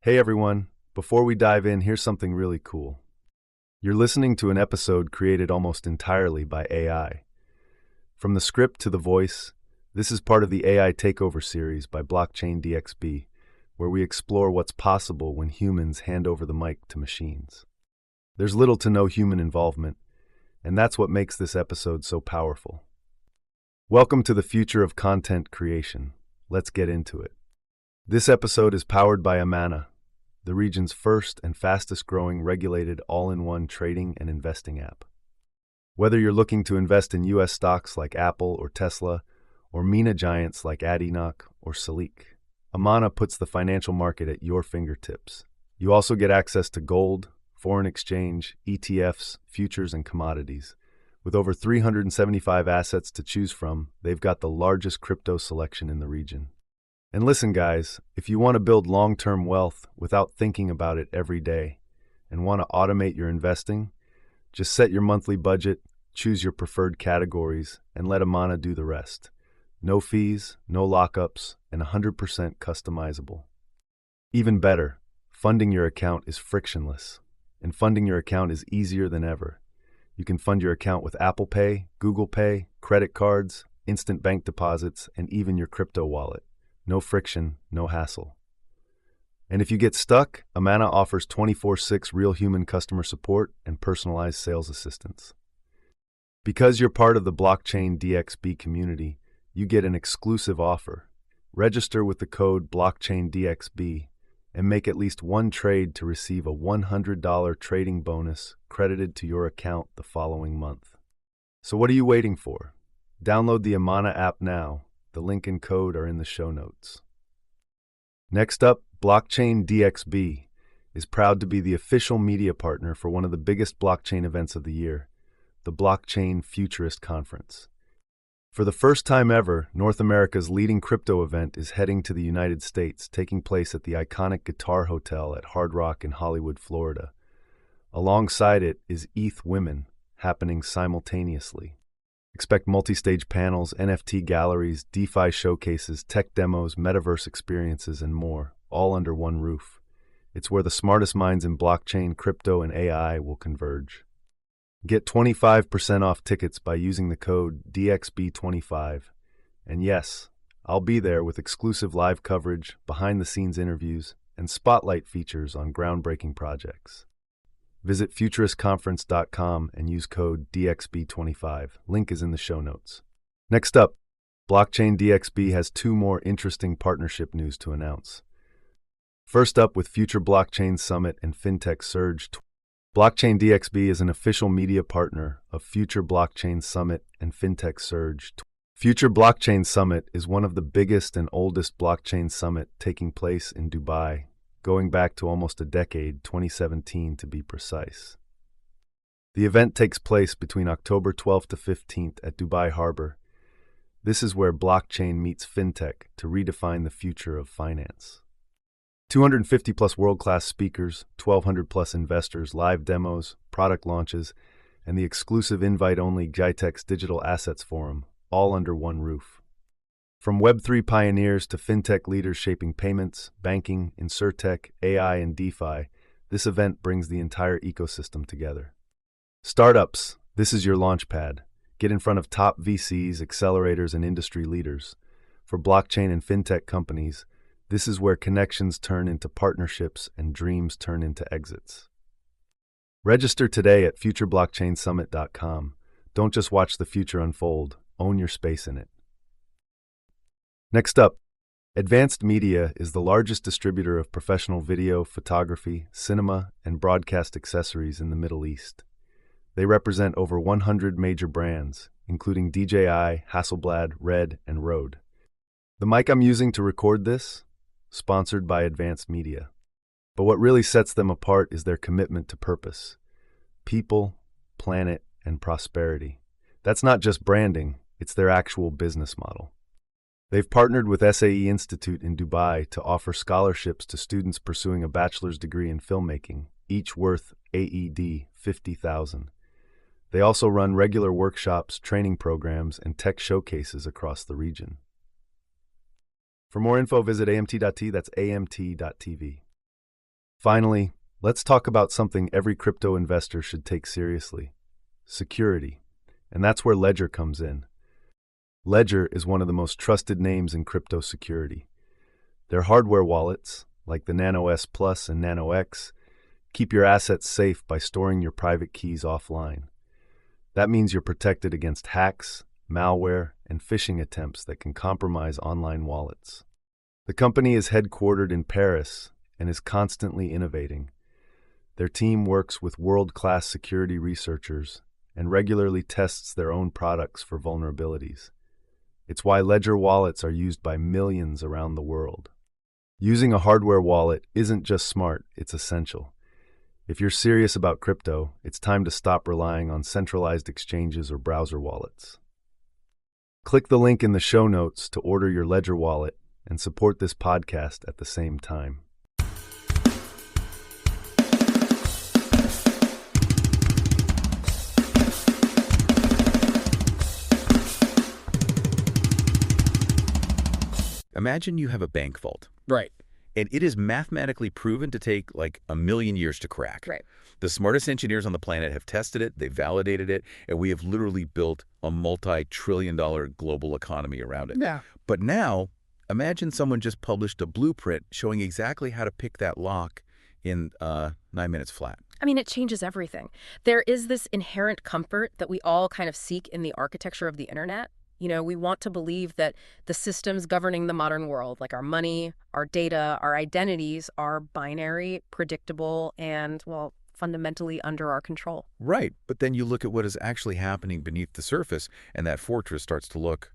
Hey everyone, before we dive in, here's something really cool. You're listening to an episode created almost entirely by AI. From the script to the voice, this is part of the AI Takeover series by Blockchain DXB, where we explore what's possible when humans hand over the mic to machines. There's little to no human involvement, and that's what makes this episode so powerful. Welcome to the future of content creation. Let's get into it. This episode is powered by Amana, the region's first and fastest growing regulated all-in-one trading and investing app. Whether you're looking to invest in US stocks like Apple or Tesla, or MENA giants like Adinoc or Salik, Amana puts the financial market at your fingertips. You also get access to gold, foreign exchange, ETFs, futures, and commodities. With over 375 assets to choose from, they've got the largest crypto selection in the region. And listen, guys, if you want to build long-term wealth without thinking about it every day and want to automate your investing, just set your monthly budget, choose your preferred categories, and let Amana do the rest. No fees, no lockups, and 100% customizable. Even better, funding your account is frictionless, and funding your account is easier than ever. You can fund your account with Apple Pay, Google Pay, credit cards, instant bank deposits, and even your crypto wallet. No friction, no hassle. And if you get stuck, Amana offers 24/6 real human customer support and personalized sales assistance. Because you're part of the Blockchain DXB community, you get an exclusive offer. Register with the code BlockchainDXB and make at least one trade to receive a $100 trading bonus credited to your account the following month. So what are you waiting for? Download the Amana app now. The link and code are in the show notes. Next up, Blockchain DXB is proud to be the official media partner for one of the biggest blockchain events of the year, the Blockchain Futurist Conference. For the first time ever, North America's leading crypto event is heading to the United States, taking place at the iconic Guitar Hotel at Hard Rock in Hollywood, Florida. Alongside it is ETH Women, happening simultaneously. Expect multi-stage panels, NFT galleries, DeFi showcases, tech demos, metaverse experiences, and more, all under one roof. It's where the smartest minds in blockchain, crypto, and AI will converge. Get 25% off tickets by using the code DXB25. And yes, I'll be there with exclusive live coverage, behind-the-scenes interviews, and spotlight features on groundbreaking projects. Visit futuristconference.com and use code DXB25. Link is in the show notes. Next up, Blockchain DXB has two more interesting partnership news to announce. First up, with Future Blockchain Summit and Fintech Surge, Blockchain DXB is an official media partner of Future Blockchain Summit and Fintech Surge. Future Blockchain Summit is one of the biggest and oldest blockchain summit taking place in Dubai, going back to almost a decade, 2017 to be precise. The event takes place between October 12th to 15th at Dubai Harbour. This is where blockchain meets fintech to redefine the future of finance. 250 plus world-class speakers, 1,200 plus investors, live demos, product launches, and the exclusive invite-only GITEX Digital Assets Forum, all under one roof. From Web3 pioneers to fintech leaders shaping payments, banking, insurtech, AI, and DeFi, this event brings the entire ecosystem together. Startups, this is your launchpad. Get in front of top VCs, accelerators, and industry leaders. For blockchain and fintech companies, this is where connections turn into partnerships and dreams turn into exits. Register today at futureblockchainsummit.com. Don't just watch the future unfold, own your space in it. Next up, Advanced Media is the largest distributor of professional video, photography, cinema, and broadcast accessories in the Middle East. They represent over 100 major brands, including DJI, Hasselblad, Red, and Rode. The mic I'm using to record this? Sponsored by Advanced Media. But what really sets them apart is their commitment to purpose. People, planet, and prosperity. That's not just branding, it's their actual business model. They've partnered with SAE Institute in Dubai to offer scholarships to students pursuing a bachelor's degree in filmmaking, each worth AED 50,000. They also run regular workshops, training programs, and tech showcases across the region. For more info, visit amt.t, that's amt.tv. Finally, let's talk about something every crypto investor should take seriously: security. And that's where Ledger comes in. Ledger is one of the most trusted names in crypto security. Their hardware wallets, like the Nano S Plus and Nano X, keep your assets safe by storing your private keys offline. That means you're protected against hacks, malware, and phishing attempts that can compromise online wallets. The company is headquartered in Paris and is constantly innovating. Their team works with world-class security researchers and regularly tests their own products for vulnerabilities. It's why Ledger wallets are used by millions around the world. Using a hardware wallet isn't just smart, it's essential. If you're serious about crypto, it's time to stop relying on centralized exchanges or browser wallets. Click the link in the show notes to order your Ledger wallet and support this podcast at the same time. Imagine you have a bank vault. Right. And it is mathematically proven to take like 1,000,000 years to crack. Right. The smartest engineers on the planet have tested it, they validated it, and we have literally built a multi-trillion-dollar global economy around it. Yeah. But now, imagine someone just published a blueprint showing exactly how to pick that lock in 9 minutes flat. I mean, it changes everything. There is this inherent comfort that we all kind of seek in the architecture of the internet. You know, we want to believe that the systems governing the modern world, like our money, our data, our identities, are binary, predictable, and, well, fundamentally under our control. Right, but then you look at what is actually happening beneath the surface, and that fortress starts to look,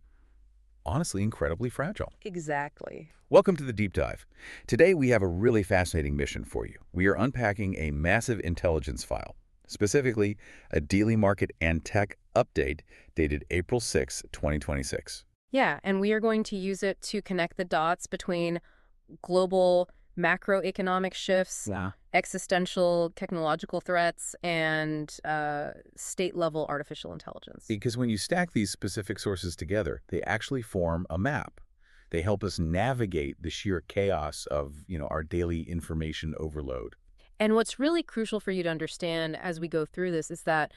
honestly, incredibly fragile. Exactly. Welcome to the Deep Dive. Today, we have a really fascinating mission for you. We are unpacking a massive intelligence file, specifically a daily market and tech update dated April 6, 2026. Yeah, and we are going to use it to connect the dots between global macroeconomic shifts, existential technological threats, and state-level artificial intelligence. Because when you stack these specific sources together, they actually form a map. They help us navigate the sheer chaos of, our daily information overload. And what's really crucial for you to understand as we go through this is that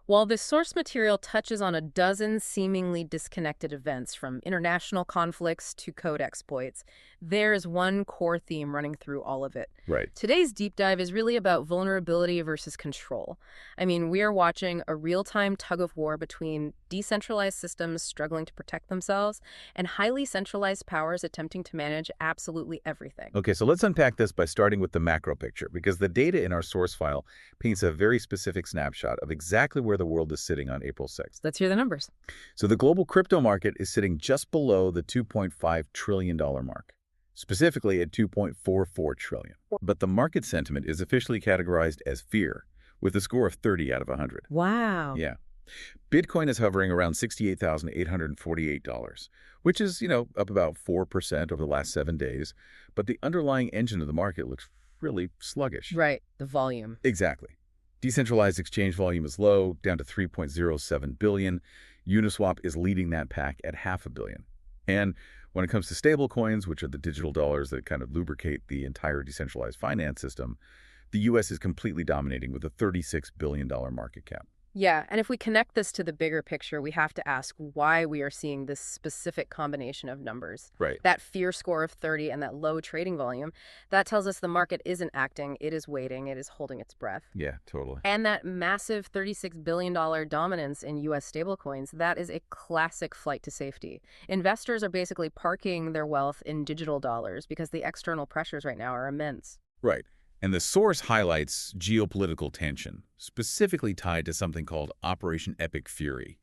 while this source material touches on a dozen seemingly disconnected events, from international conflicts to code exploits, there is one core theme running through all of it. Right. Today's deep dive is really about vulnerability versus control. I mean, we are watching a real-time tug-of-war between decentralized systems struggling to protect themselves and highly centralized powers attempting to manage absolutely everything. Okay, so let's unpack this by starting with the macro picture, because the data in our source file paints a very specific snapshot of exactly where the world is sitting on April 6th. Let's hear the numbers. So the global crypto market is sitting just below the $2.5 trillion mark, specifically at $2.44 trillion. But the market sentiment is officially categorized as fear, with a score of 30 out of 100. Wow. Yeah. Bitcoin is hovering around $68,848, which is, up about 4% over the last 7 days. But the underlying engine of the market looks really sluggish. Right, the volume. Exactly. Decentralized exchange volume is low, down to 3.07 billion. Uniswap is leading that pack at $500 million. And when it comes to stable coins, which are the digital dollars that kind of lubricate the entire decentralized finance system, the U.S. is completely dominating with a $36 billion market cap. Yeah, and if we connect this to the bigger picture, we have to ask why we are seeing this specific combination of numbers. Right. That fear score of 30 and that low trading volume, that tells us the market isn't acting, it is waiting, it is holding its breath. Yeah, totally. And that massive $36 billion dominance in U.S. stablecoins, that is a classic flight to safety. Investors are basically parking their wealth in digital dollars because the external pressures right now are immense. Right. And the source highlights geopolitical tension, specifically tied to something called Operation Epic Fury,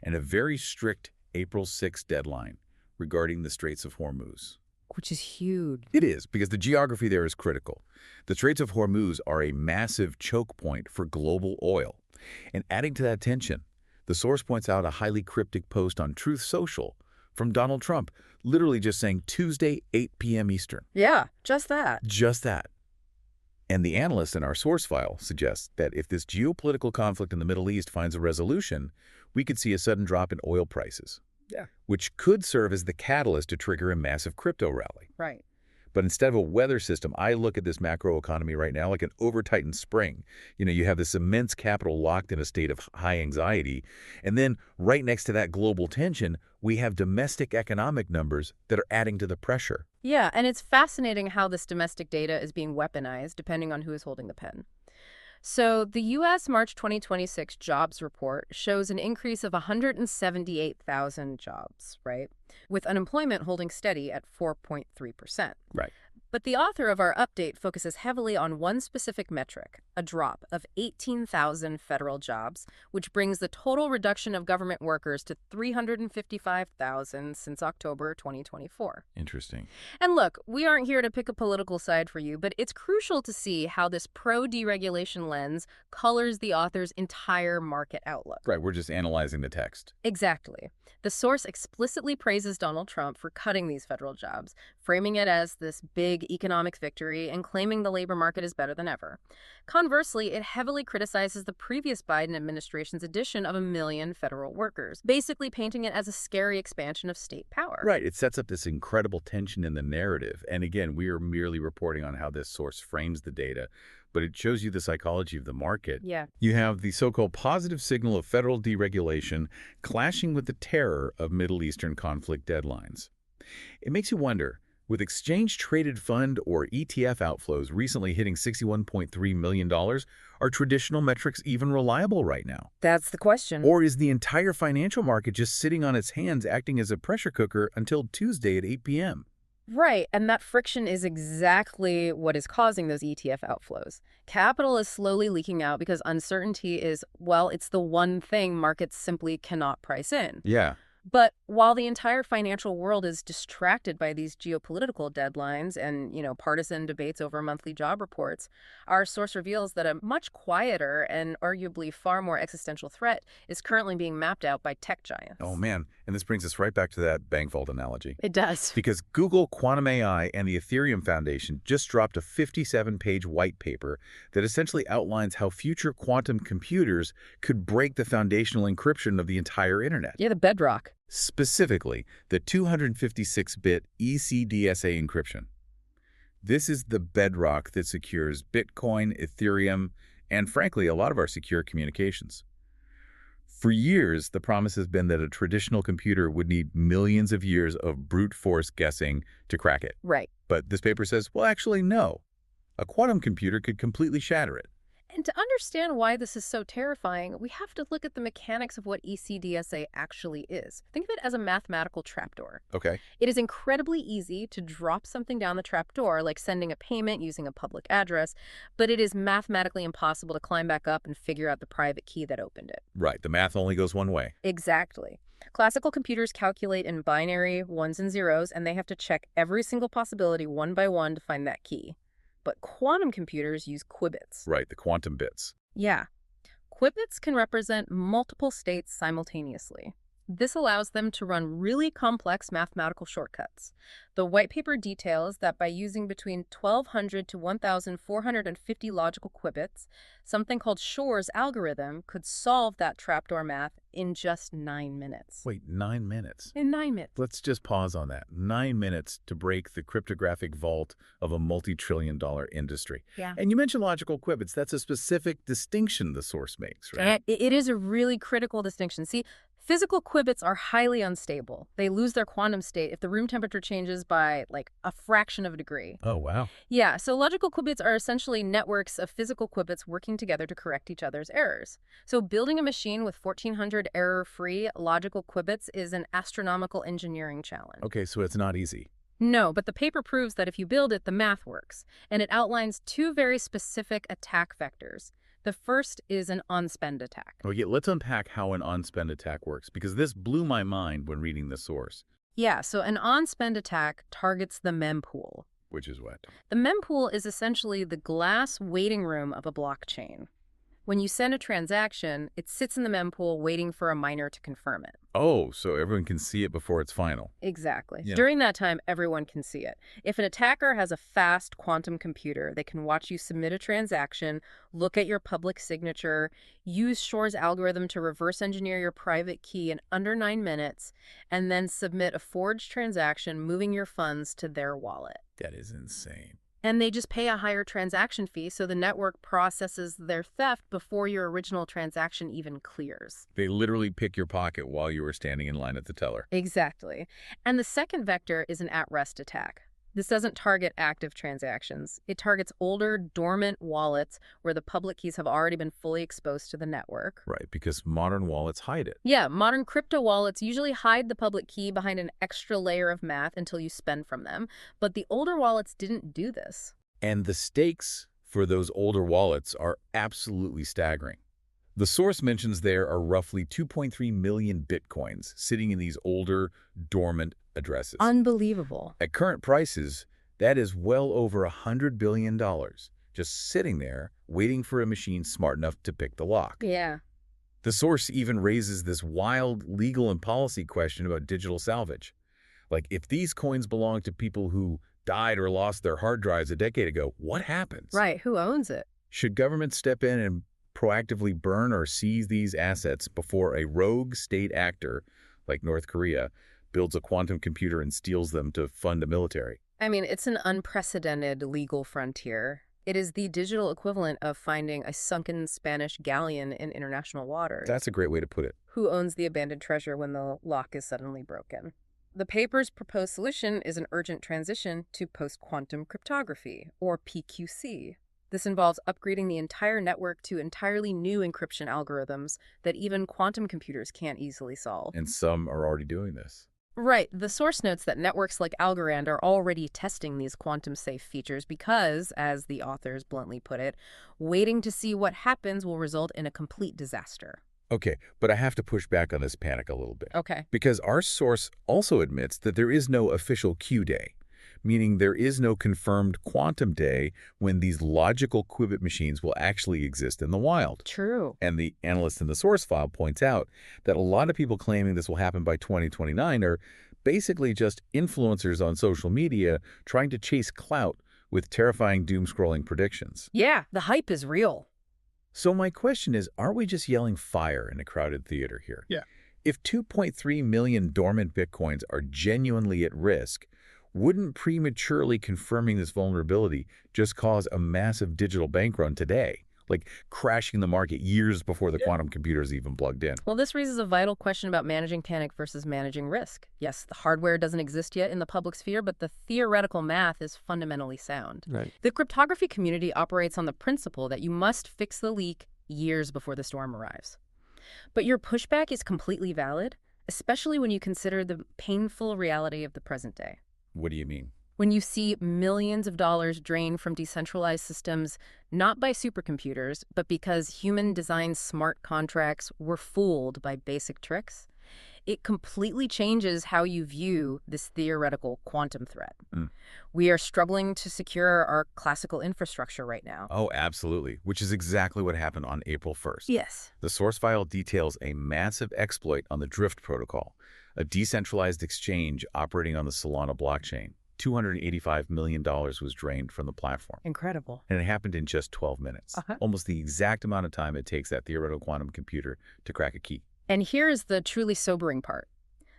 and a very strict April 6 deadline regarding the Straits of Hormuz. Which is huge. It is, because the geography there is critical. The Straits of Hormuz are a massive choke point for global oil. And adding to that tension, the source points out a highly cryptic post on Truth Social from Donald Trump, literally just saying Tuesday, 8 p.m. Eastern. Yeah, just that. Just that. And the analyst in our source file suggests that if this geopolitical conflict in the Middle East finds a resolution, we could see a sudden drop in oil prices, which could serve as the catalyst to trigger a massive crypto rally. Right. But instead of a weather system, I look at this macro economy right now like an over-tightened spring. You have this immense capital locked in a state of high anxiety. And then right next to that global tension, we have domestic economic numbers that are adding to the pressure. Yeah, and it's fascinating how this domestic data is being weaponized depending on who is holding the pen. So the U.S. March 2026 jobs report shows an increase of 178,000 jobs, right? With unemployment holding steady at 4.3%. Right. But the author of our update focuses heavily on one specific metric, a drop of 18,000 federal jobs, which brings the total reduction of government workers to 355,000 since October 2024. Interesting. And look, we aren't here to pick a political side for you, but it's crucial to see how this pro-deregulation lens colors the author's entire market outlook. Right, we're just analyzing the text. Exactly. The source explicitly praises Donald Trump for cutting these federal jobs, framing it as this big economic victory and claiming the labor market is better than ever. Conversely, it heavily criticizes the previous Biden administration's addition of 1 million federal workers, basically painting it as a scary expansion of state power. Right, it sets up this incredible tension in the narrative. And again, we are merely reporting on how this source frames the data, but it shows you the psychology of the market. Yeah. You have the so-called positive signal of federal deregulation clashing with the terror of Middle Eastern conflict deadlines. It makes you wonder, with exchange-traded fund or ETF outflows recently hitting $61.3 million, are traditional metrics even reliable right now? That's the question. Or is the entire financial market just sitting on its hands acting as a pressure cooker until Tuesday at 8 p.m.? Right, and that friction is exactly what is causing those ETF outflows. Capital is slowly leaking out because uncertainty is, well, it's the one thing markets simply cannot price in. Yeah. But while the entire financial world is distracted by these geopolitical deadlines and, partisan debates over monthly job reports, our source reveals that a much quieter and arguably far more existential threat is currently being mapped out by tech giants. Oh, man. And this brings us right back to that bank vault analogy. It does. Because Google, Quantum AI, and the Ethereum Foundation just dropped a 57-page white paper that essentially outlines how future quantum computers could break the foundational encryption of the entire internet. Yeah, the bedrock. Specifically, the 256-bit ECDSA encryption. This is the bedrock that secures Bitcoin, Ethereum, and frankly, a lot of our secure communications. For years, the promise has been that a traditional computer would need millions of years of brute force guessing to crack it. Right. But this paper says, well, actually, no. A quantum computer could completely shatter it. And to understand why this is so terrifying, we have to look at the mechanics of what ECDSA actually is. Think of it as a mathematical trapdoor. Okay. It is incredibly easy to drop something down the trapdoor, like sending a payment using a public address, but it is mathematically impossible to climb back up and figure out the private key that opened it. Right. The math only goes one way. Exactly. Classical computers calculate in binary ones and zeros, and they have to check every single possibility one by one to find that key. But quantum computers use qubits. Right, the quantum bits. Yeah. Qubits can represent multiple states simultaneously. This allows them to run really complex mathematical shortcuts. The white paper details that by using between 1,200 to 1,450 logical qubits, something called Shor's algorithm could solve that trapdoor math in just 9 minutes. Wait, 9 minutes? In 9 minutes. Let's just pause on that. 9 minutes to break the cryptographic vault of a multi-trillion-dollar industry. Yeah. And you mentioned logical qubits. That's a specific distinction the source makes, right? It is a really critical distinction. See, physical qubits are highly unstable. They lose their quantum state if the room temperature changes by like a fraction of a degree. Oh, wow. Yeah, so logical qubits are essentially networks of physical qubits working together to correct each other's errors. So building a machine with 1,400 error-free logical qubits is an astronomical engineering challenge. Okay, so it's not easy. No, but the paper proves that if you build it, the math works. And it outlines 2 very specific attack vectors. The first is an on-spend attack. Okay, let's unpack how an on-spend attack works, because this blew my mind when reading the source. Yeah, so an on-spend attack targets the mempool. Which is what? The mempool is essentially the glass waiting room of a blockchain. When you send a transaction, it sits in the mempool waiting for a miner to confirm it. Oh, so everyone can see it before it's final. Exactly. Yeah. During that time, everyone can see it. If an attacker has a fast quantum computer, they can watch you submit a transaction, look at your public signature, use Shor's algorithm to reverse engineer your private key in under 9 minutes, and then submit a forged transaction, moving your funds to their wallet. That is insane. And they just pay a higher transaction fee, so the network processes their theft before your original transaction even clears. They literally pick your pocket while you were standing in line at the teller. Exactly. And the second vector is an at-rest attack. This doesn't target active transactions. It targets older, dormant wallets where the public keys have already been fully exposed to the network. Right, because modern wallets hide it. Yeah, modern crypto wallets usually hide the public key behind an extra layer of math until you spend from them, but the older wallets didn't do this. And the stakes for those older wallets are absolutely staggering. The source mentions there are roughly 2.3 million bitcoins sitting in these older, dormant addresses. Unbelievable. At current prices, that is well over $100 billion, just sitting there waiting for a machine smart enough to pick the lock. Yeah. The source even raises this wild legal and policy question about digital salvage. Like, if these coins belong to people who died or lost their hard drives a decade ago, what happens? Right, who owns it? Should governments step in and proactively burn or seize these assets before a rogue state actor, like North Korea, builds a quantum computer and steals them to fund a military? I mean, it's an unprecedented legal frontier. It is the digital equivalent of finding a sunken Spanish galleon in international waters. That's a great way to put it. Who owns the abandoned treasure when the lock is suddenly broken? The paper's proposed solution is an urgent transition to post-quantum cryptography, or PQC. This involves upgrading the entire network to entirely new encryption algorithms that even quantum computers can't easily solve. And some are already doing this. Right. The source notes that networks like Algorand are already testing these quantum-safe features because, as the authors bluntly put it, waiting to see what happens will result in a complete disaster. Okay, but I have to push back on this panic a little bit. Okay. Because our source also admits that there is no official Q day, meaning there is no confirmed quantum day when these logical qubit machines will actually exist in the wild. True. And the analyst in the source file points out that a lot of people claiming this will happen by 2029 are basically just influencers on social media trying to chase clout with terrifying doom-scrolling predictions. Yeah, the hype is real. So my question is, aren't we just yelling fire in a crowded theater here? Yeah. If 2.3 million dormant bitcoins are genuinely at risk, wouldn't prematurely confirming this vulnerability just cause a massive digital bank run today, like crashing the market years before the quantum computer is even plugged in? Well, this raises a vital question about managing panic versus managing risk. Yes, the hardware doesn't exist yet in the public sphere, but the theoretical math is fundamentally sound. Right. The cryptography community operates on the principle that you must fix the leak years before the storm arrives. But your pushback is completely valid, especially when you consider the painful reality of the present day. What do you mean? When you see millions of dollars drained from decentralized systems, not by supercomputers, but because human-designed smart contracts were fooled by basic tricks, it completely changes how you view this theoretical quantum threat. We are struggling to secure our classical infrastructure right now. Oh, absolutely, which is exactly what happened on April 1st. Yes. The source file details a massive exploit on the Drift protocol, a decentralized exchange operating on the Solana blockchain. $285 million was drained from the platform. Incredible. And it happened in just 12 minutes, almost the exact amount of time it takes that theoretical quantum computer to crack a key. And here's the truly sobering part.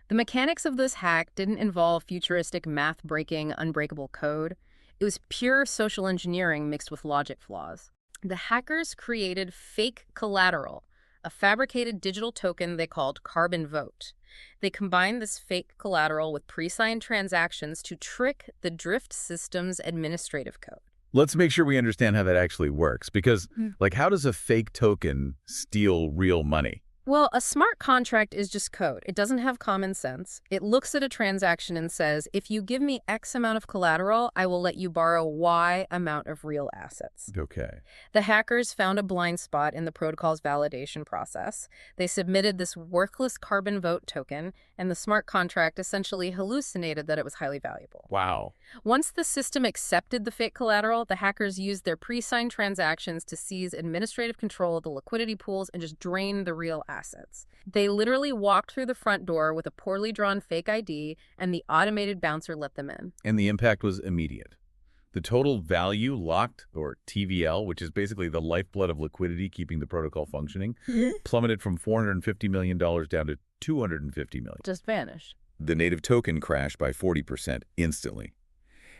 The mechanics of this hack didn't involve futuristic math-breaking, unbreakable code. It was pure social engineering mixed with logic flaws. The hackers created fake collateral, a fabricated digital token they called Carbon Vote. They combined this fake collateral with pre-signed transactions to trick the Drift system's administrative code. Let's make sure we understand how that actually works, because, how does a fake token steal real money? Well, a smart contract is just code. It doesn't have common sense. It looks at a transaction and says, if you give me X amount of collateral, I will let you borrow Y amount of real assets. Okay. The hackers found a blind spot in the protocol's validation process. They submitted this worthless carbon vote token, and the smart contract essentially hallucinated that it was highly valuable. Wow. Once the system accepted the fake collateral, the hackers used their pre-signed transactions to seize administrative control of the liquidity pools and just drain the real assets. They literally walked through the front door with a poorly drawn fake ID, and the automated bouncer let them in. And the impact was immediate. The total value locked, or TVL, which is basically the lifeblood of liquidity keeping the protocol functioning, plummeted from $450 million down to $250 million. Just vanished. The native token crashed by 40% instantly.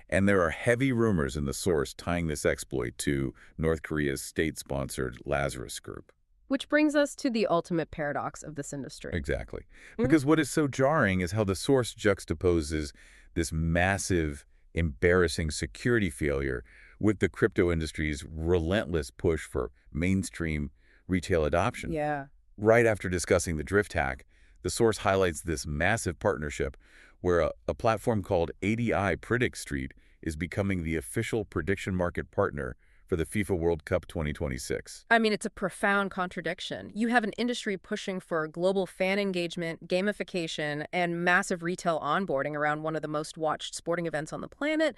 And there are heavy rumors in the source tying this exploit to North Korea's state-sponsored Lazarus Group. Which brings us to the ultimate paradox of this industry. Exactly. Because what is so jarring is how the source juxtaposes this massive, embarrassing security failure with the crypto industry's relentless push for mainstream retail adoption. Yeah. Right after discussing the drift hack, the source highlights this massive partnership where a platform called ADI Predict Street is becoming the official prediction market partner for the FIFA World Cup 2026. I mean, it's a profound contradiction. You have an industry pushing for global fan engagement, gamification, and massive retail onboarding around one of the most watched sporting events on the planet,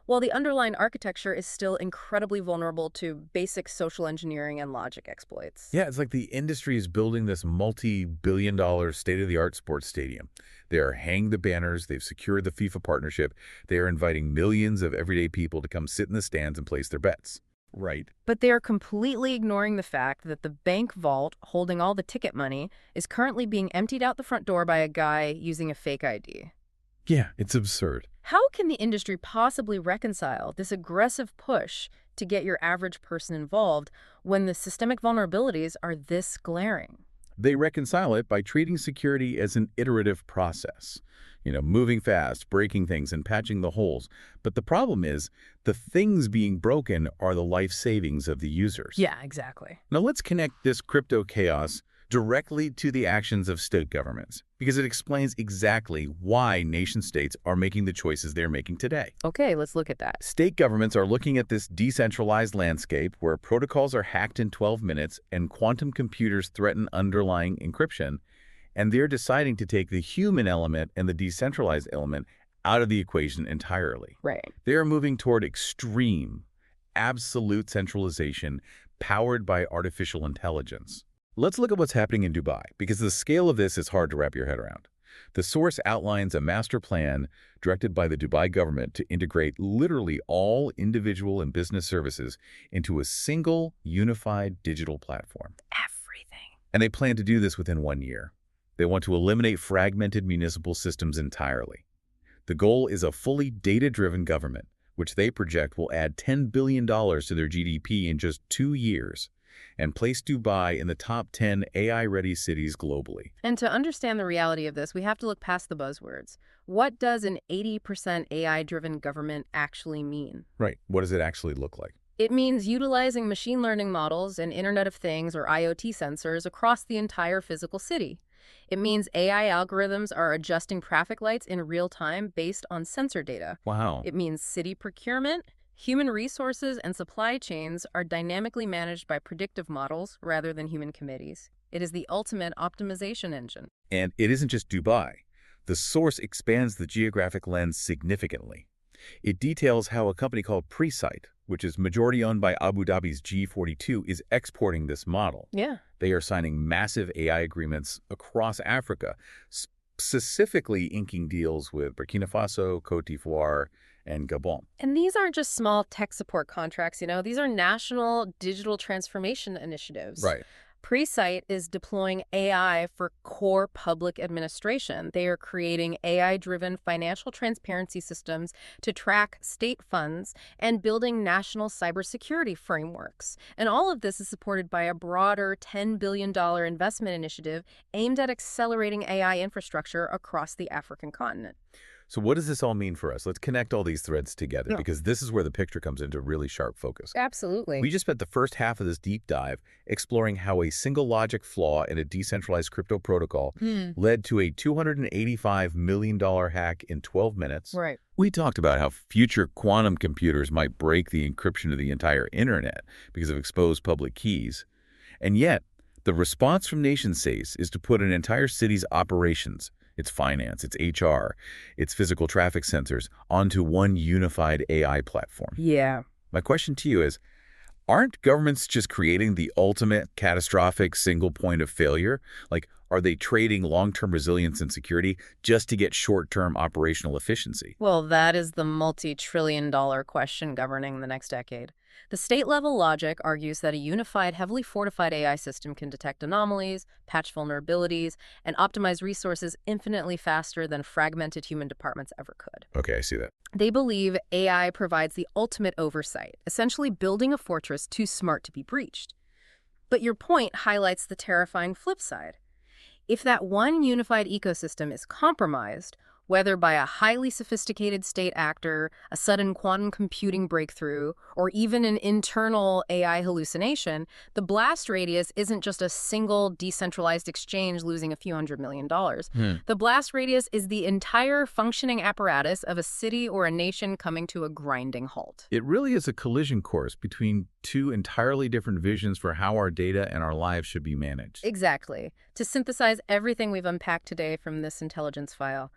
while the underlying architecture is still incredibly vulnerable to basic social engineering and logic exploits. Yeah, it's like the industry is building this multi-billion-dollar state-of-the-art sports stadium. They are hanging the banners, they've secured the FIFA partnership, they are inviting millions of everyday people to come sit in the stands and place their bets. Right. But they are completely ignoring the fact that the bank vault holding all the ticket money is currently being emptied out the front door by a guy using a fake ID. Yeah, it's absurd. How can the industry possibly reconcile this aggressive push to get your average person involved when the systemic vulnerabilities are this glaring? They reconcile it by treating security as an iterative process. Moving fast, breaking things, and patching the holes. But the problem is, the things being broken are the life savings of the users. Yeah, exactly. Now let's connect this crypto chaos directly to the actions of state governments, because it explains exactly why nation-states are making the choices they're making today. Okay, let's look at that. State governments are looking at this decentralized landscape where protocols are hacked in 12 minutes and quantum computers threaten underlying encryption, and they're deciding to take the human element and the decentralized element out of the equation entirely. Right. They are moving toward extreme, absolute centralization powered by artificial intelligence. Let's look at what's happening in Dubai, because the scale of this is hard to wrap your head around. The source outlines a master plan directed by the Dubai government to integrate literally all individual and business services into a single, unified digital platform. Everything. And they plan to do this within 1 year. They want to eliminate fragmented municipal systems entirely. The goal is a fully data-driven government, which they project will add $10 billion to their GDP in just 2 years, and place Dubai in the top 10 AI-ready cities globally. And to understand the reality of this, we have to look past the buzzwords. What does an 80% AI-driven government actually mean? Right. What does it actually look like? It means utilizing machine learning models and Internet of Things or IoT sensors across the entire physical city. It means AI algorithms are adjusting traffic lights in real time based on sensor data. Wow. It means city procurement, human resources, and supply chains are dynamically managed by predictive models rather than human committees. It is the ultimate optimization engine. And it isn't just Dubai. The source expands the geographic lens significantly. It details how a company called Presight, which is majority owned by Abu Dhabi's G42, is exporting this model. Yeah. They are signing massive AI agreements across Africa, specifically inking deals with Burkina Faso, Côte d'Ivoire, and Gabon. And these aren't just small tech support contracts, these are national digital transformation initiatives. Right. Presight is deploying AI for core public administration. They are creating AI-driven financial transparency systems to track state funds and building national cybersecurity frameworks. And all of this is supported by a broader $10 billion investment initiative aimed at accelerating AI infrastructure across the African continent. So what does this all mean for us? Let's connect all these threads together Yeah. because this is where the picture comes into really sharp focus. Absolutely. We just spent the first half of this deep dive exploring how a single logic flaw in a decentralized crypto protocol led to a $285 million hack in 12 minutes. Right. We talked about how future quantum computers might break the encryption of the entire internet because of exposed public keys. And yet, the response from nation-states is to put an entire city's operations, its finance, its HR, its physical traffic sensors, onto one unified AI platform. Yeah. My question to you is, aren't governments just creating the ultimate catastrophic single point of failure? Like, are they trading long-term resilience and security just to get short-term operational efficiency? Well, that is the multi-trillion-dollar question governing the next decade. The state-level logic argues that a unified, heavily fortified AI system can detect anomalies, patch vulnerabilities, and optimize resources infinitely faster than fragmented human departments ever could. Okay, I see that. They believe AI provides the ultimate oversight, essentially building a fortress too smart to be breached. But your point highlights the terrifying flip side. If that one unified ecosystem is compromised, whether by a highly sophisticated state actor, a sudden quantum computing breakthrough, or even an internal AI hallucination, the blast radius isn't just a single decentralized exchange losing a few $100 million. The blast radius is the entire functioning apparatus of a city or a nation coming to a grinding halt. It really is a collision course between two entirely different visions for how our data and our lives should be managed. Exactly. To synthesize everything we've unpacked today from this intelligence file,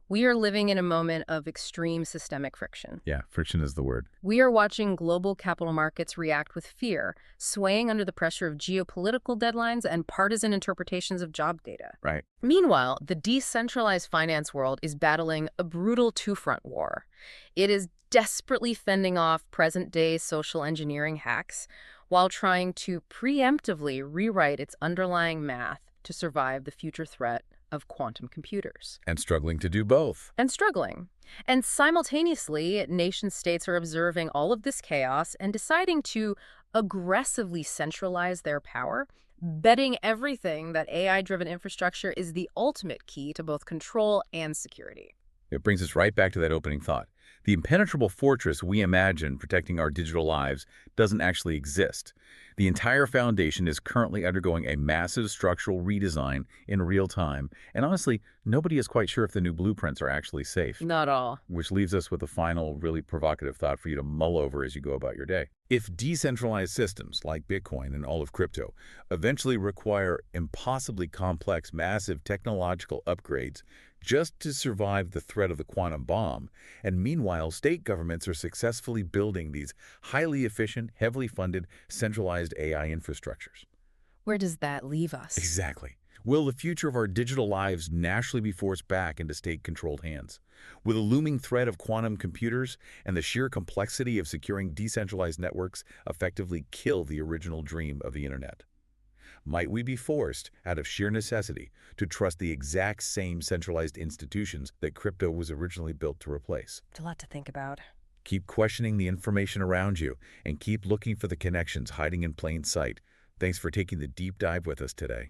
we are living in a moment of extreme systemic friction. Yeah, friction is the word. We are watching global capital markets react with fear, swaying under the pressure of geopolitical deadlines and partisan interpretations of job data. Right. Meanwhile, the decentralized finance world is battling a brutal two-front war. It is desperately fending off present-day social engineering hacks while trying to preemptively rewrite its underlying math to survive the future threat of quantum computers. And struggling to do both. And struggling. And simultaneously, nation-states are observing all of this chaos and deciding to aggressively centralize their power, betting everything that AI-driven infrastructure is the ultimate key to both control and security. It brings us right back to that opening thought. The impenetrable fortress we imagine protecting our digital lives doesn't actually exist. The entire foundation is currently undergoing a massive structural redesign in real time, and honestly, nobody is quite sure if the new blueprints are actually safe. Not all. Which leaves us with a final, really provocative thought for you to mull over as you go about your day. If decentralized systems like Bitcoin and all of crypto eventually require impossibly complex, massive technological upgrades just to survive the threat of the quantum bomb, and meanwhile state governments are successfully building these highly efficient, heavily funded, centralized AI infrastructures. Where does that leave us? Exactly. Will the future of our digital lives naturally be forced back into state-controlled hands? Will the looming threat of quantum computers and the sheer complexity of securing decentralized networks effectively kill the original dream of the internet? Might we be forced, out of sheer necessity, to trust the exact same centralized institutions that crypto was originally built to replace? It's a lot to think about. Keep questioning the information around you and keep looking for the connections hiding in plain sight. Thanks for taking the deep dive with us today.